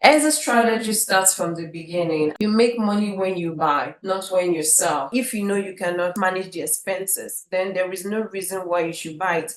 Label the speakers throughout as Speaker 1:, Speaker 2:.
Speaker 1: As a strategy starts from the beginning. You make money when you buy, not when you sell. If you know you cannot manage the expenses, then there is no reason why you should buy it.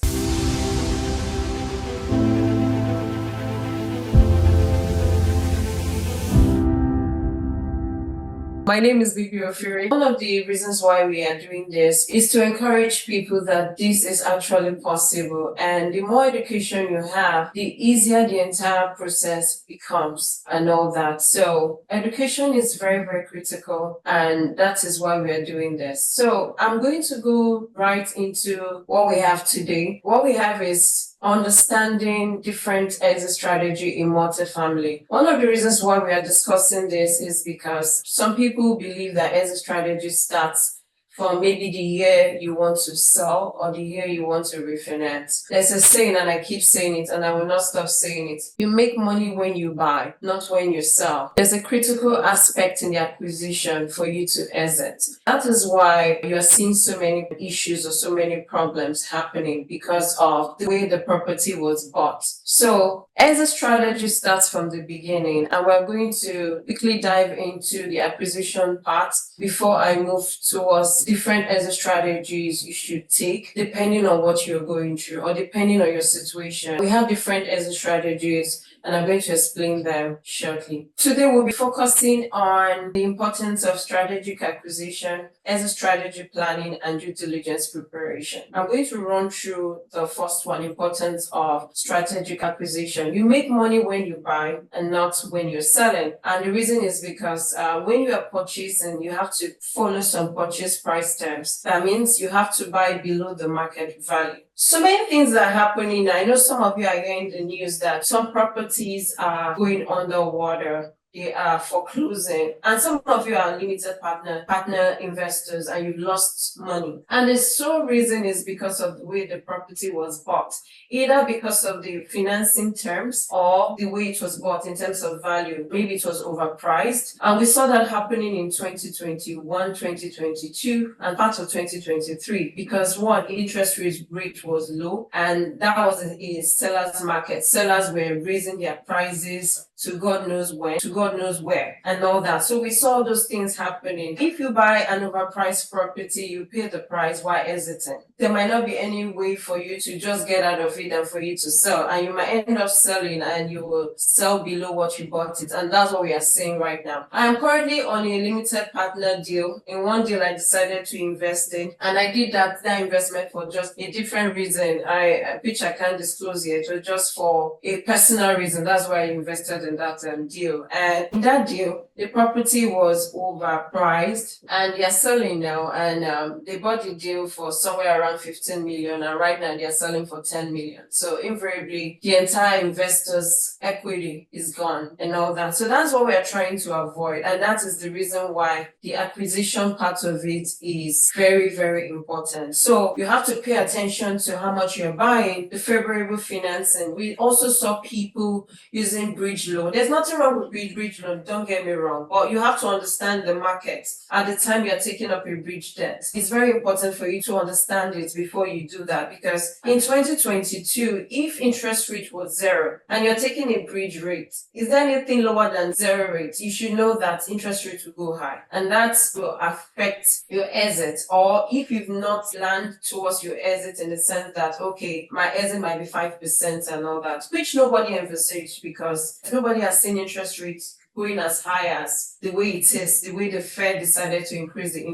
Speaker 1: My name is Bibi Ofiri. One of the reasons why we are doing this is to encourage people that this is actually possible. And the more education you have, the easier the entire process becomes and all that. So education is very, very critical. And that is why we are doing this. So I'm going to go right into what we have today. What we have is understanding different exit strategy in multifamily. One of the reasons why we are discussing this is because some people believe that exit strategy starts from maybe the year you want to sell or the year you want to refinance. There's a saying, and I keep saying it, and I will not stop saying it. You make money when you buy, not when you sell. There's a critical aspect in the acquisition for you to exit. That is why you are seeing so many issues or so many problems happening because of the way the property was bought. So exit strategy starts from the beginning, and we're going to quickly dive into the acquisition part before I move towards different exit strategies you should take depending on what you're going through or depending on your situation. We have different exit strategies, and I'm going to explain them shortly. Today we'll be focusing on the importance of strategic acquisition, exit strategy planning, and due diligence preparation. I'm going to run through the first one, importance of strategic acquisition. You make money when you buy and not when you're selling. And the reason is because when you are purchasing, you have to follow some purchase price terms. That means you have to buy below the market value. So many things are happening. I know some of you are hearing the news that some properties are going underwater. They are foreclosing, and some of you are limited partner investors, and you've lost money. And the sole reason is because of the way the property was bought, either because of the financing terms or the way it was bought in terms of value. Maybe it was overpriced, and we saw that happening in 2021, 2022, and part of 2023 because one, interest rate was low, and that was a seller's market. Sellers were raising their prices to God knows when, to God knows where, and all that. So we saw those things happening. If you buy an overpriced property, you pay the price while exiting. There might not be any way for you to just get out of it and for you to sell, and you might end up selling and you will sell below what you bought it, and that's what we are seeing right now. I am currently on a limited partner deal. In one deal I decided to invest in, and I did that investment for just a different reason, which I can't disclose yet, but just for a personal reason. That's why I invested in that deal. And in that deal, the property was overpriced, and they are selling now, and they bought the deal for somewhere around 15 million, and right now they are selling for 10 million. So invariably, the entire investor's equity is gone and all that. So that's what we are trying to avoid, and that is the reason why the acquisition part of it is very, very important. So you have to pay attention to how much you're buying, the favorable financing. We also saw people using bridge loan. There's nothing wrong with bridge loan, don't get me wrong, but you have to understand the market at the time you're taking up a bridge debt. It's very important for you to understand it before you do that, because in 2022, if interest rate was zero and you're taking a bridge rate, is there anything lower than zero rate? You should know that interest rate will go high, and that will affect your exit. Or if you've not planned towards your exit in the sense that, okay, my exit might be 5% and all that, which nobody envisaged because nobody has seen interest rates going as high as the way it is, the way the Fed decided to increase the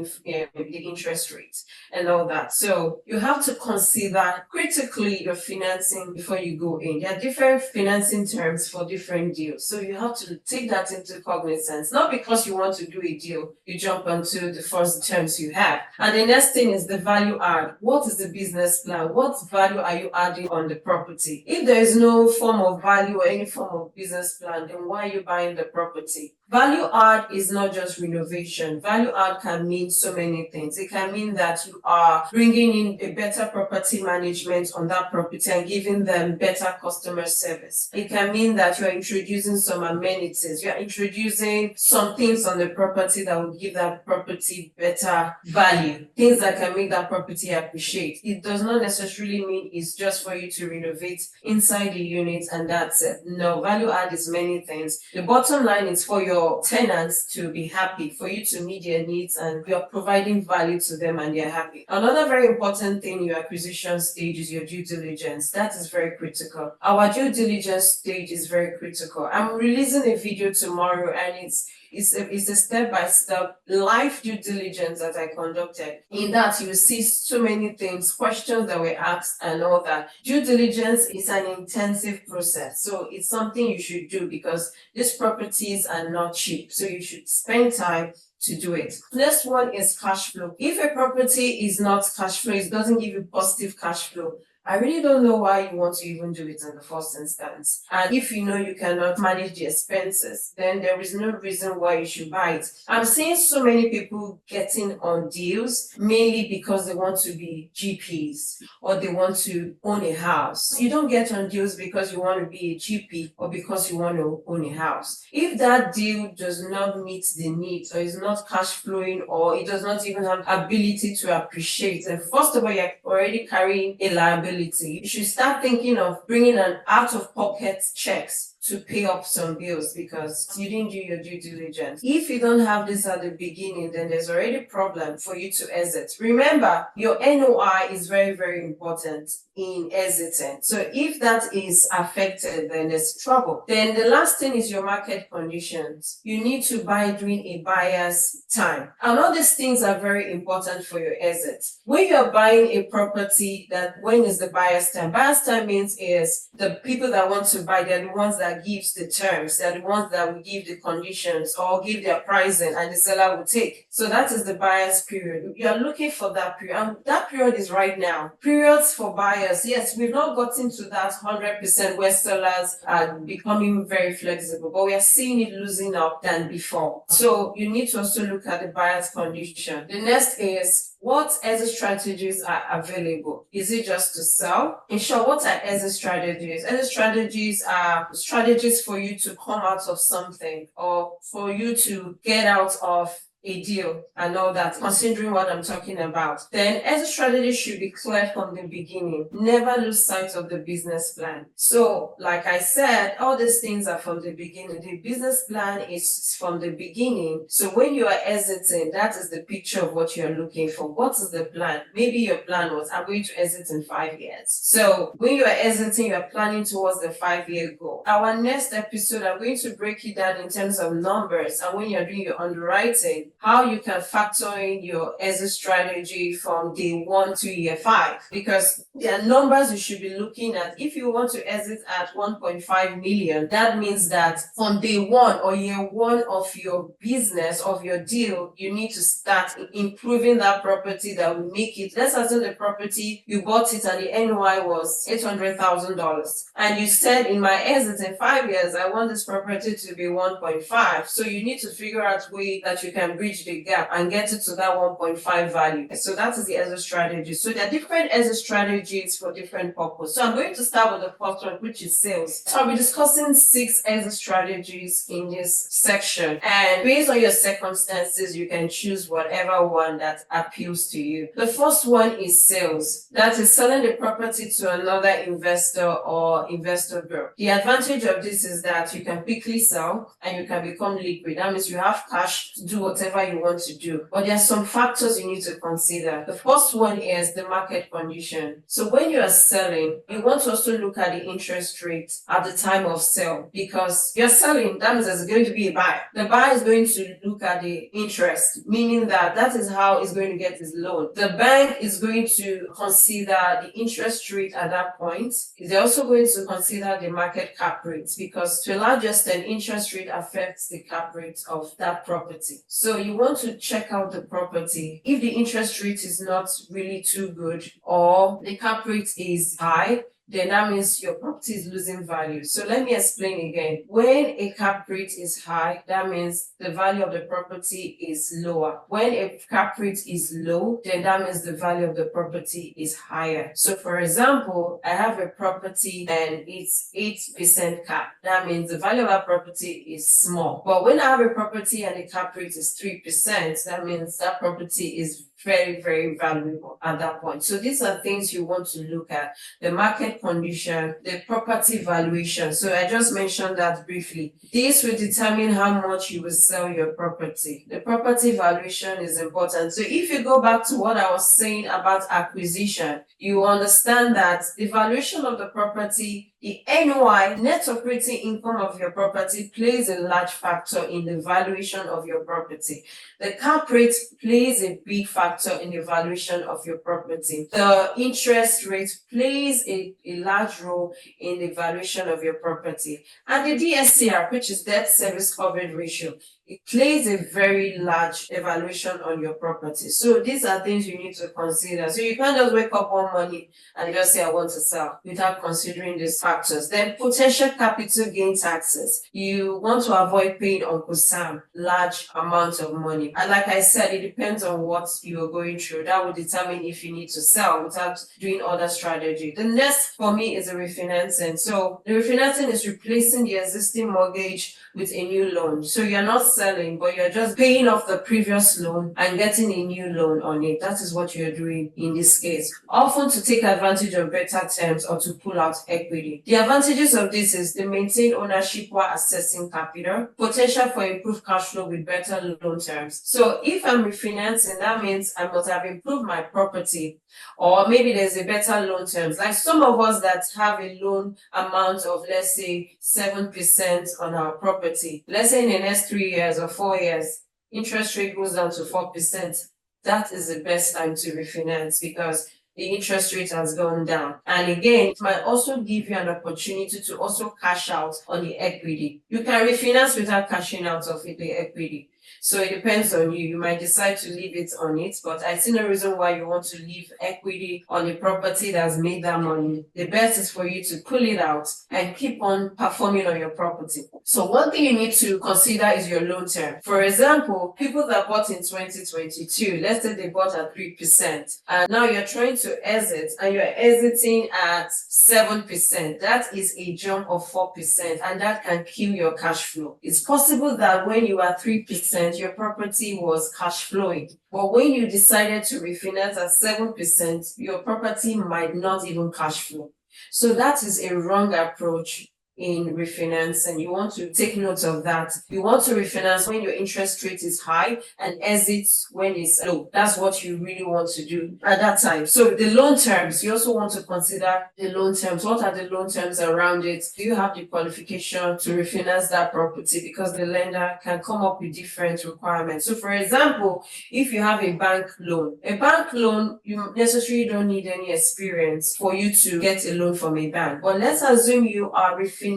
Speaker 1: interest rate and all that. So you have to consider critically your financing before you go in. There are different financing terms for different deals. So you have to take that into cognizance. Not because you want to do a deal, you jump onto the first terms you have. And the next thing is the value add. What is the business plan? What value are you adding on the property? If there is no form of value or any form of business plan, then why are you buying the property? property. Value add is not just renovation. Value add can mean so many things. It can mean that you are bringing in a better property management on that property and giving them better customer service. It can mean that you are introducing some amenities. You are introducing some things on the property that will give that property better value. Things that can make that property appreciate. It does not necessarily mean it's just for you to renovate inside the unit and that's it. No, value add is many things. The bottom line is for your tenants to be happy, for you to meet their needs, and you're providing value to them and they're happy. Another very important thing in your acquisition stage is your due diligence. That is very critical. Our due diligence stage is very critical. I'm releasing a video tomorrow and it's a step-by-step live due diligence that I conducted. In that, you will see so many things, questions that were asked and all that. Due diligence is an intensive process. So it's something you should do because these properties are not cheap. So you should spend time to do it. Next one is cash flow. If a property is not cash flow, it doesn't give you positive cash flow, I really don't know why you want to even do it in the first instance. And if you know you cannot manage the expenses, then there is no reason why you should buy it. I'm seeing so many people getting on deals, mainly because they want to be GPs or they want to own a house. You don't get on deals because you want to be a GP or because you want to own a house. If that deal does not meet the needs or is not cash flowing or it does not even have ability to appreciate, then first of all, you're already carrying a liability. You should start thinking of bringing an out-of-pocket checks to pay up some bills because you didn't do your due diligence. If you don't have this at the beginning, then there's already a problem for you to exit. Remember, your NOI is very, very important in exiting. So if that is affected, then there's trouble. Then the last thing is your market conditions. You need to buy during a buyer's time. And all these things are very important for your exit. When you're buying a property, when is the buyer's time? Buyer's time means is the people that want to buy, they're the ones that gives the terms, they're the ones that will give the conditions or give their pricing and the seller will take. So that is the buyer's period. You are looking for that period and that period is right now. Periods for buyers, yes, we've not gotten to that 100% where sellers are becoming very flexible, but we are seeing it losing up than before. So you need to also look at the buyer's condition. The next is what exit strategies are available? Is it just to sell? In short, what are exit strategies? Exit strategies are strategies for you to come out of something or for you to get out of a deal and all that, considering what I'm talking about. Then exit strategy should be clear from the beginning. Never lose sight of the business plan. So, like I said, all these things are from the beginning. The business plan is from the beginning. So when you are exiting, that is the picture of what you're looking for. What is the plan? Maybe your plan was, I'm going to exit in 5 years. So when you are exiting, you are planning towards the 5-year goal. Our next episode, I'm going to break it down in terms of numbers and when you're doing your underwriting, how you can factor in your exit strategy from day 1 to year 5, because there are numbers you should be looking at. If you want to exit at 1.5 million, that means that from day 1 or year 1 of your business, of your deal, you need to start improving that property that will make it. Let's assume the property, you bought it and the NOI was $800,000. And you said, in my exit in 5 years, I want this property to be 1.5. So you need to figure out a way that you can bridge the gap and get it to that 1.5 value. So that is the exit strategy. So there are different exit strategies for different purposes. So I'm going to start with the first one, which is sales. So I'll be discussing 6 exit strategies in this section. And based on your circumstances, you can choose whatever one that appeals to you. The first one is sales. That is selling the property to another investor or investor group. The advantage of this is that you can quickly sell and you can become liquid. That means you have cash to do whatever you want to do. But there are some factors you need to consider. The first one is the market condition. So when you are selling, you want to also look at the interest rate at the time of sale, because you're selling, that means there's going to be a buyer. The buyer is going to look at the interest, meaning that is how he's going to get his loan. The bank is going to consider the interest rate at that point. They're also going to consider the market cap rates, because to a large extent, interest rate affects the cap rate of that property. So you want to check out the property. If the interest rate is not really too good or the cap rate is high, then that means your property is losing value. So let me explain again. When a cap rate is high, that means the value of the property is lower. When a cap rate is low, then that means the value of the property is higher. So for example, I have a property and it's 8% cap. That means the value of that property is small. But when I have a property and the cap rate is 3%, that means that property is very, very valuable at that point. So these are things you want to look at: the market condition, the property valuation. So I just mentioned that briefly. This will determine how much you will sell your property. The property valuation is important. So if you go back to what I was saying about acquisition, you understand that the valuation of the property, the NOI, net operating income of your property, plays a large factor in the valuation of your property. The cap rate plays a big factor in the valuation of your property. The interest rate plays a large role in the valuation of your property. And the DSCR, which is debt service coverage ratio, it plays a very large evaluation on your property. So these are things you need to consider. So you can't just wake up one morning and just say, I want to sell, without considering these factors. Then potential capital gain taxes. You want to avoid paying Uncle Sam large amounts of money. And like I said, it depends on what you're going through. That will determine if you need to sell without doing other strategy. The next for me is a refinancing. So the refinancing is replacing the existing mortgage with a new loan. So you're not selling, but you're just paying off the previous loan and getting a new loan on it. That is what you're doing in this case. Often to take advantage of better terms or to pull out equity. The advantages of this is the maintain ownership while assessing capital, potential for improved cash flow with better loan terms. So if I'm refinancing, that means I must have improved my property, or maybe there's a better loan terms. Like some of us that have a loan amount of, let's say, 7% on our property. Let's say in the next 3 years or 4 years, interest rate goes down to 4%. That is the best time to refinance because the interest rate has gone down. And again, it might also give you an opportunity to also cash out on the equity. You can refinance without cashing out of the equity. So it depends on you. You might decide to leave it on it, but I see no reason why you want to leave equity on a property that's made that money. The best is for you to pull it out and keep on performing on your property. So one thing you need to consider is your loan term. For example, people that bought in 2022, let's say they bought at 3%, and now you're trying to exit and you're exiting at 7%. That is a jump of 4%, and that can kill your cash flow. It's possible that when you are 3%, your property was cash flowing. But when you decided to refinance at 7%, your property might not even cash flow. So that is a wrong approach in refinance, and you want to take note of that. You want to refinance when your interest rate is high and exit when it's low. That's what you really want to do at that time. So the loan terms, you also want to consider the loan terms. What are the loan terms around it? Do you have the qualification to refinance that property? Because the lender can come up with different requirements. So for example, if you have a bank loan, you necessarily don't need any experience for you to get a loan from a bank. But let's assume you are refinancing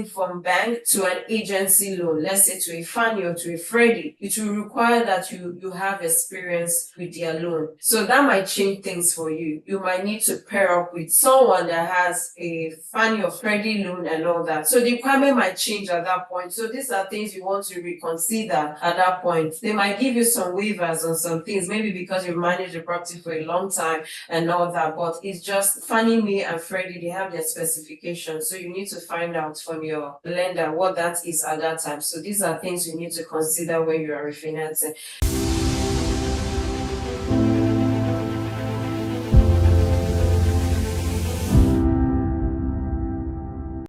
Speaker 1: from bank to an agency loan, let's say to a Fannie or to a Freddie. It will require that you have experience with their loan. So that might change things for you. You might need to pair up with someone that has a Fannie or Freddie loan and all that. So the requirement might change at that point. So these are things you want to reconsider at that point. They might give you some waivers on some things, maybe because you've managed the property for a long time and all that. But it's just Fannie Mae and Freddie, they have their specifications. So you need to find out from your lender what that is at that time. So these are things you need to consider when you are refinancing.